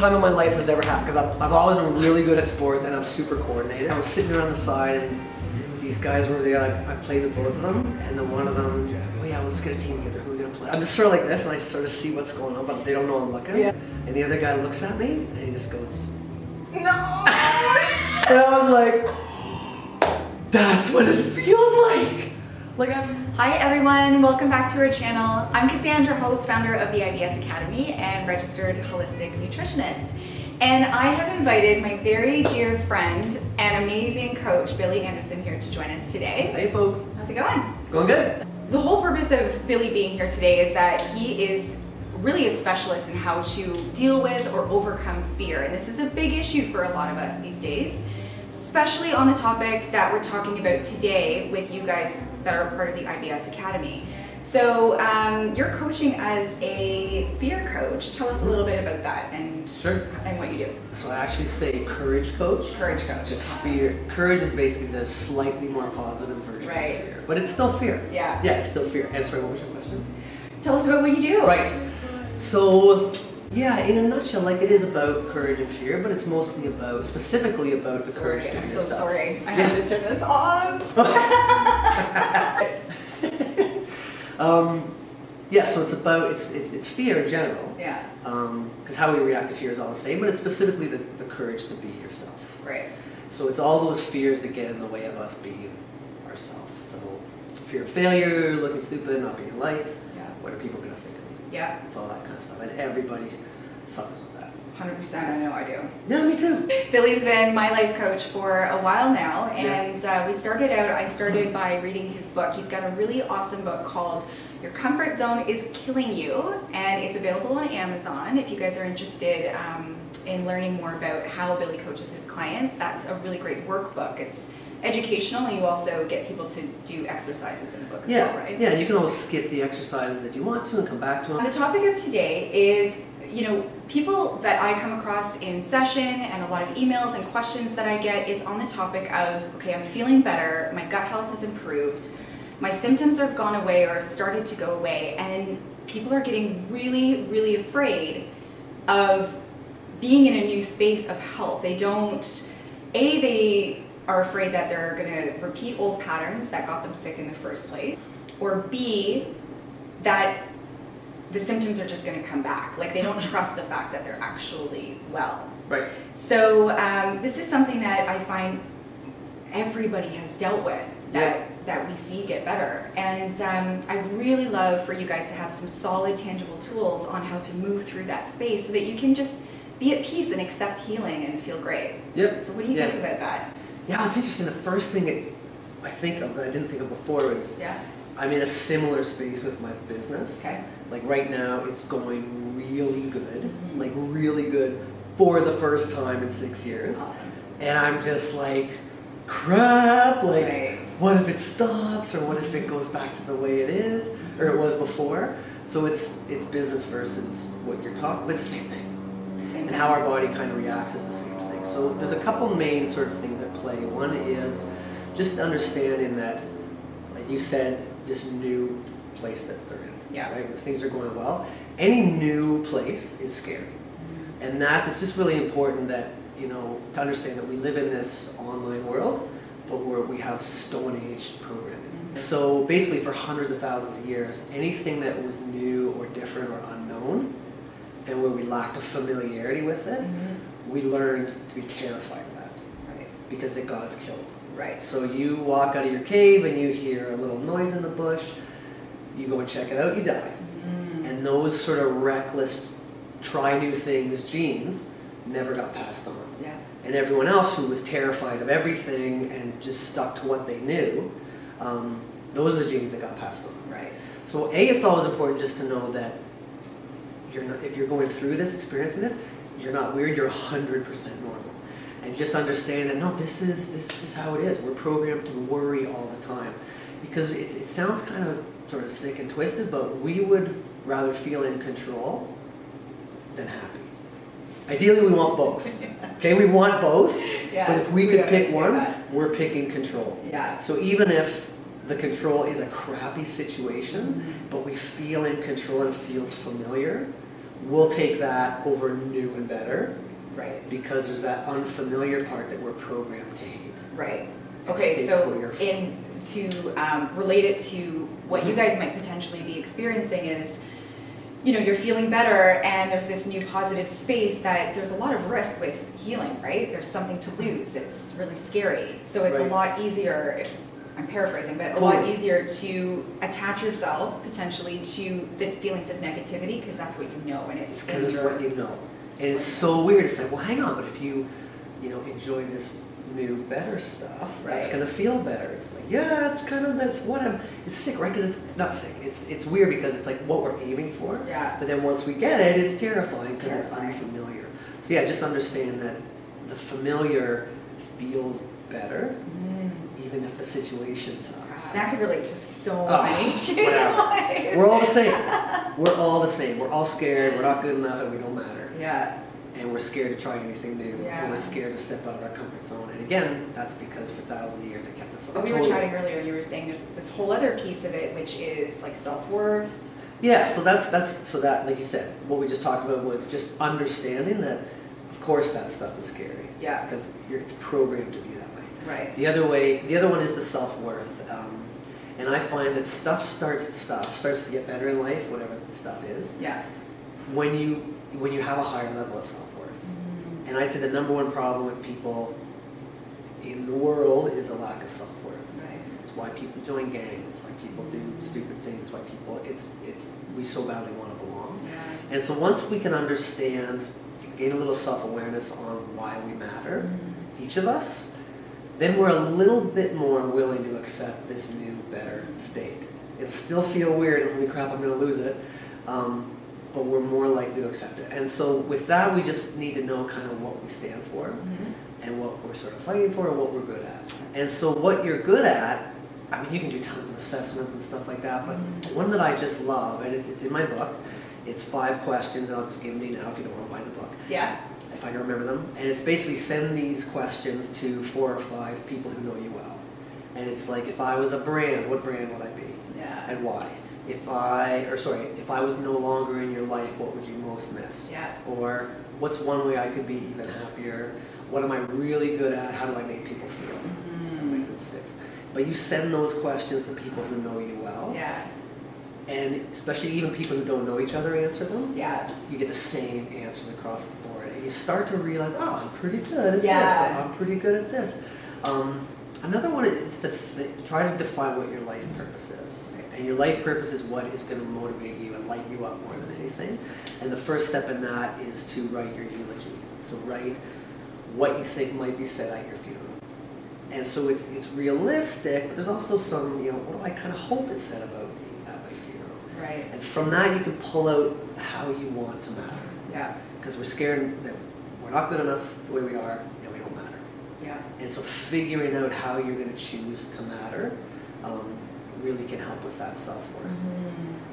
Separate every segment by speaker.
Speaker 1: time in my life this has ever happened, because I've always been really good at sports and I'm super coordinated. I was sitting around the side and these guys were there, I played with both of them, and then one of them was like, oh yeah, let's get a team together, who are we gonna play? I'm just sort of like this, and I sort of see what's going on, but they don't know I'm looking. Yeah. And the other guy looks at me, and he just goes, no! And I was like, that's what it feels like!
Speaker 2: Hi everyone, welcome back to our channel. I'm Cassandra Hope, founder of the IBS Academy and registered holistic nutritionist. And I have invited my very dear friend and amazing coach, Billy Anderson, here to join us today.
Speaker 1: Hey folks.
Speaker 2: How's it going?
Speaker 1: It's going good.
Speaker 2: The whole purpose of Billy being here today is that he is really a specialist in how to deal with or overcome fear. And this is a big issue for a lot of us these days, especially on the topic that we're talking about today with you guys that are part of the IBS Academy. So you're coaching as a fear coach. Tell us a little bit about that and what you do.
Speaker 1: So I actually say courage coach.
Speaker 2: Courage coach.
Speaker 1: Just fear. Courage is basically the slightly more positive version of fear. But it's still fear.
Speaker 2: Yeah.
Speaker 1: Yeah, it's still fear. And sorry, what was your question?
Speaker 2: Tell us about what you do.
Speaker 1: Right. So, yeah, in a nutshell, like it is about courage and fear, but it's mostly about, specifically about the courage to be yourself.
Speaker 2: I'm so sorry. I have to turn this off.
Speaker 1: Yeah, so it's about, it's fear in general.
Speaker 2: Yeah.
Speaker 1: Because how we react to fear is all the same, but it's specifically the courage to be yourself.
Speaker 2: Right.
Speaker 1: So it's all those fears that get in the way of us being ourselves. So fear of failure, looking stupid, not being liked.
Speaker 2: Yeah.
Speaker 1: What are people going to think of me?
Speaker 2: Yeah.
Speaker 1: It's all that kind of stuff, and everybody suffers with that.
Speaker 2: 100%, I know I do.
Speaker 1: Yeah, me too.
Speaker 2: Billy's been my life coach for a while now, and I started by reading his book. He's got a really awesome book called Your Comfort Zone is Killing You, and it's available on Amazon. If you guys are interested in learning more about how Billy coaches his clients, that's a really great workbook. It's educational, and you also get people to do exercises in the book as well, right?
Speaker 1: Yeah, and you can always skip the exercises if you want to and come back to them.
Speaker 2: The topic of today is, people that I come across in session and a lot of emails and questions that I get is on the topic of, okay, I'm feeling better, my gut health has improved, my symptoms have gone away or started to go away, and people are getting really, really afraid of being in a new space of health. They are afraid that they're gonna repeat old patterns that got them sick in the first place, or B, that the symptoms are just going to come back. Like they don't trust the fact that they're actually well.
Speaker 1: Right.
Speaker 2: So this is something that I find everybody has dealt with that we see get better. And I really love for you guys to have some solid, tangible tools on how to move through that space so that you can just be at peace and accept healing and feel great.
Speaker 1: Yep.
Speaker 2: So what do you think about that?
Speaker 1: Yeah, it's interesting. The first thing that I think of that I didn't think of before is I'm in a similar space with my business.
Speaker 2: Okay.
Speaker 1: Like right now, it's going really good, like really good for the first time in 6 years.
Speaker 2: Awesome.
Speaker 1: And I'm just like, crap, like
Speaker 2: Right.
Speaker 1: what if it stops, or what if it goes back to the way it is, or it was before? So it's business versus what you're talking, but it's the same thing. And how our body kind of reacts is the same thing. So there's a couple main sort of things at play. One is just understanding that, like you said, this new place that they're in.
Speaker 2: Yeah.
Speaker 1: Right? If things are going well, any new place is scary. And it's just really important that, to understand that we live in this online world, but we have Stone Age programming. So basically for hundreds of thousands of years, anything that was new or different or unknown, and where we lacked a familiarity with it, we learned to be terrified of that.
Speaker 2: Right.
Speaker 1: Because it got us killed.
Speaker 2: Right.
Speaker 1: So you walk out of your cave and you hear a little noise in the bush, you go and check it out, you die. And those sort of reckless, try new things genes never got passed on.
Speaker 2: Yeah.
Speaker 1: And everyone else who was terrified of everything and just stuck to what they knew, those are the genes that got passed on.
Speaker 2: Right.
Speaker 1: So it's always important just to know that if you're going through this, experiencing this, you're not weird, you're 100% normal. And just understand that, no, this is how it is. We're programmed to worry all the time. Because it sounds kind of sort of sick and twisted, but we would rather feel in control than happy. Ideally, we want both. Okay, we want both, but if we could pick one, we're picking control.
Speaker 2: Yeah.
Speaker 1: So even if the control is a crappy situation, but we feel in control and it feels familiar, we'll take that over new and better.
Speaker 2: Right.
Speaker 1: Because there's that unfamiliar part that we're programmed to hate.
Speaker 2: Right.
Speaker 1: And
Speaker 2: Okay,
Speaker 1: stay
Speaker 2: so
Speaker 1: clear.
Speaker 2: to relate it to what you guys might potentially be experiencing is, you're feeling better and there's this new positive space that there's a lot of risk with healing, right? There's something to lose. It's really scary. So it's a
Speaker 1: Right.
Speaker 2: lot easier, I'm paraphrasing, but a
Speaker 1: Totally.
Speaker 2: lot easier to attach yourself potentially to the feelings of negativity because that's what you know and
Speaker 1: It's because it's what you know. And it's so weird to say, well, hang on, but if you enjoy this new, better stuff, that's
Speaker 2: Right.
Speaker 1: going to feel better. It's like, yeah, that's what it's sick, right? Because it's not sick. It's weird because it's like what we're aiming for.
Speaker 2: Yeah.
Speaker 1: But then once we get it, it's terrifying because it's
Speaker 2: Terrifying.
Speaker 1: unfamiliar. So yeah, just understand that the familiar feels better, even if the situation sucks.
Speaker 2: And I could relate to so
Speaker 1: Oh,
Speaker 2: many issues
Speaker 1: whatever.
Speaker 2: in life.
Speaker 1: We're all the same. We're all the same. We're all scared. We're not good enough, and we don't matter.
Speaker 2: Yeah.
Speaker 1: And we're scared to try anything new.
Speaker 2: Yeah.
Speaker 1: And we're scared to step out of our comfort zone. And again, that's because for thousands of years it kept us on.
Speaker 2: But we were chatting earlier and you were saying there's this whole other piece of it which is like self-worth.
Speaker 1: Yeah, so that's so that, like you said, what we just talked about was just understanding that, of course, that stuff is scary.
Speaker 2: Yeah.
Speaker 1: Because it's programmed to be that way.
Speaker 2: Right.
Speaker 1: The other one is the self-worth. And I find that stuff starts to get better in life, whatever the stuff is,
Speaker 2: Yeah.
Speaker 1: when you have a higher level of self-worth. And I say the number one problem with people in the world is a lack of self-worth.
Speaker 2: Right.
Speaker 1: It's why people join gangs. It's why people do stupid things. It's why people. We so badly want to belong.
Speaker 2: Yeah.
Speaker 1: And so once we can understand, gain a little self-awareness on why we matter, each of us, then we're a little bit more willing to accept this new, better state. It'll still feel weird. And holy crap, I'm going to lose it. But we're more likely to accept it. And so with that, we just need to know kind of what we stand for and what we're sort of fighting for and what we're good at. And so what you're good at, I mean, you can do tons of assessments and stuff like that, but one that I just love, and it's in my book, it's 5 questions, and I'll just give them to you now if you don't want to buy the book.
Speaker 2: Yeah.
Speaker 1: If I can remember them. And it's basically send these questions to 4 or 5 people who know you well. And it's like, if I was a brand, what brand would I be?
Speaker 2: Yeah.
Speaker 1: And why? If I was no longer in your life, what would you most miss?
Speaker 2: Yeah.
Speaker 1: Or what's one way I could be even happier? What am I really good at? How do I make people feel? I'll make it 6. But you send those questions to people who know you well.
Speaker 2: Yeah.
Speaker 1: And especially even people who don't know each other answer them.
Speaker 2: Yeah.
Speaker 1: You get the same answers across the board. And you start to realize, oh, I'm pretty good at this.
Speaker 2: Yeah.
Speaker 1: Or, I'm pretty good at this. Another one is to try to define what your life purpose is. And your life purpose is what is going to motivate you and light you up more than anything. And the first step in that is to write your eulogy. So write what you think might be said at your funeral. And so it's realistic, but there's also some, what do I kind of hope is said about me at my funeral?
Speaker 2: Right.
Speaker 1: And from that you can pull out how you want to matter.
Speaker 2: Yeah.
Speaker 1: Because we're scared that we're not good enough the way we are, and we don't matter.
Speaker 2: Yeah.
Speaker 1: And so figuring out how you're going to choose to matter really can help with that self-worth.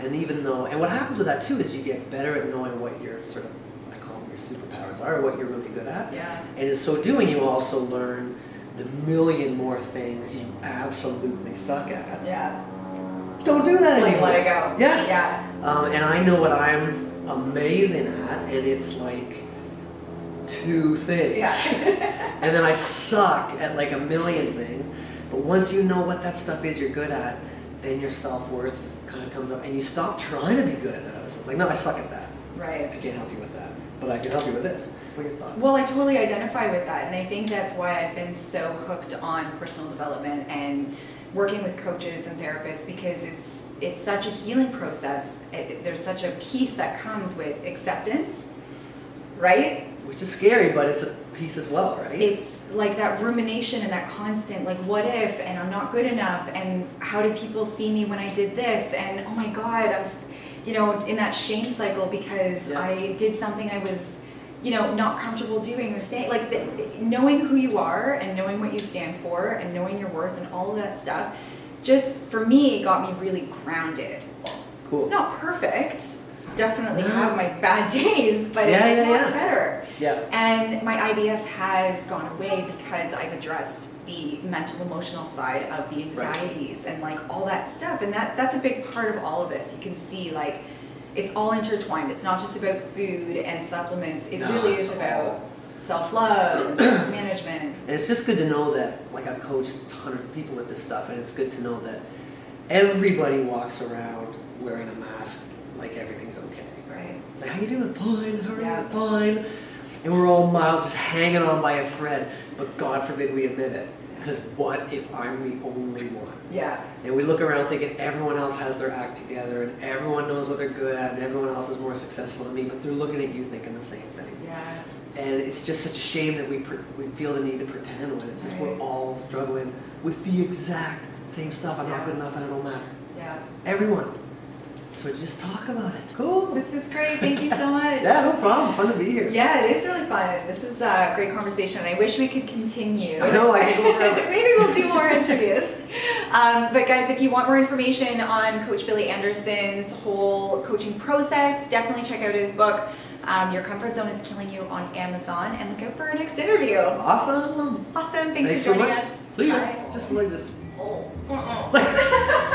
Speaker 1: And what happens with that too is you get better at knowing what your sort of, I call them your superpowers are, or what you're really good at.
Speaker 2: Yeah.
Speaker 1: And in so doing, you also learn the million more things you absolutely suck at.
Speaker 2: Yeah.
Speaker 1: Don't do that
Speaker 2: Like
Speaker 1: anymore.
Speaker 2: let it go.
Speaker 1: Yeah.
Speaker 2: Yeah.
Speaker 1: And I know what I'm amazing at, and it's like 2 things.
Speaker 2: Yeah.
Speaker 1: And then I suck at like a million things. But once you know what that stuff is you're good at, then your self-worth kind of comes up, and you stop trying to be good at those. It's like, no, I suck at that.
Speaker 2: Right.
Speaker 1: I can't help you with that, but I can help you with this. What are your thoughts?
Speaker 2: Well, I totally identify with that, and I think that's why I've been so hooked on personal development and working with coaches and therapists, because it's such a healing process. There's such a peace that comes with acceptance, right?
Speaker 1: Which is scary, but it's a piece as well, right?
Speaker 2: It's like that rumination and that constant, like, what if, and I'm not good enough, and how did people see me when I did this, and oh my God, I was, in that shame cycle because I did something I was, not comfortable doing or saying. Like, knowing who you are and knowing what you stand for and knowing your worth and all of that stuff, just for me, got me really grounded.
Speaker 1: Cool.
Speaker 2: Not perfect. Definitely have my bad days, but it's a lot better.
Speaker 1: Yeah.
Speaker 2: And my IBS has gone away because I've addressed the mental, emotional side of the anxieties and like all that stuff. And that's a big part of all of this. You can see, like, it's all intertwined. It's not just about food and supplements. It
Speaker 1: No,
Speaker 2: really
Speaker 1: it's
Speaker 2: is
Speaker 1: all-
Speaker 2: about self-love and stress management.
Speaker 1: And it's just good to know that, like I've coached hundreds of people with this stuff, and it's good to know that everybody walks around wearing a mask like everything's okay.
Speaker 2: Right.
Speaker 1: It's like, how you doing? Fine. How are
Speaker 2: Yeah.
Speaker 1: you? Fine. And we're all mild, just hanging on by a thread. But God forbid we admit it. Because what if I'm the only one?
Speaker 2: Yeah.
Speaker 1: And we look around thinking everyone else has their act together and everyone knows what they're good at and everyone else is more successful than me, but they're looking at you thinking the same thing.
Speaker 2: Yeah.
Speaker 1: And it's just such a shame that we feel the need to pretend when it's just we're
Speaker 2: Right.
Speaker 1: all struggling with the exact same stuff. I'm not
Speaker 2: Yeah.
Speaker 1: good enough and it don't matter.
Speaker 2: Yeah.
Speaker 1: Everyone. So just talk about it. Cool.
Speaker 2: This is great. Thank you so much.
Speaker 1: Yeah, no problem. Fun to be here.
Speaker 2: Yeah, it is really fun. This is a great conversation. I wish we could continue.
Speaker 1: I know, I could go forever.
Speaker 2: Maybe we'll do more interviews. But guys, if you want more information on Coach Billy Anderson's whole coaching process, definitely check out his book, Your Comfort Zone is Killing You, on Amazon, and look out for our next interview.
Speaker 1: Awesome.
Speaker 2: Awesome. Thanks
Speaker 1: Thanks
Speaker 2: for
Speaker 1: so
Speaker 2: joining
Speaker 1: much.
Speaker 2: us.
Speaker 1: See you.
Speaker 2: Bye.
Speaker 1: Just like this.
Speaker 2: Oh.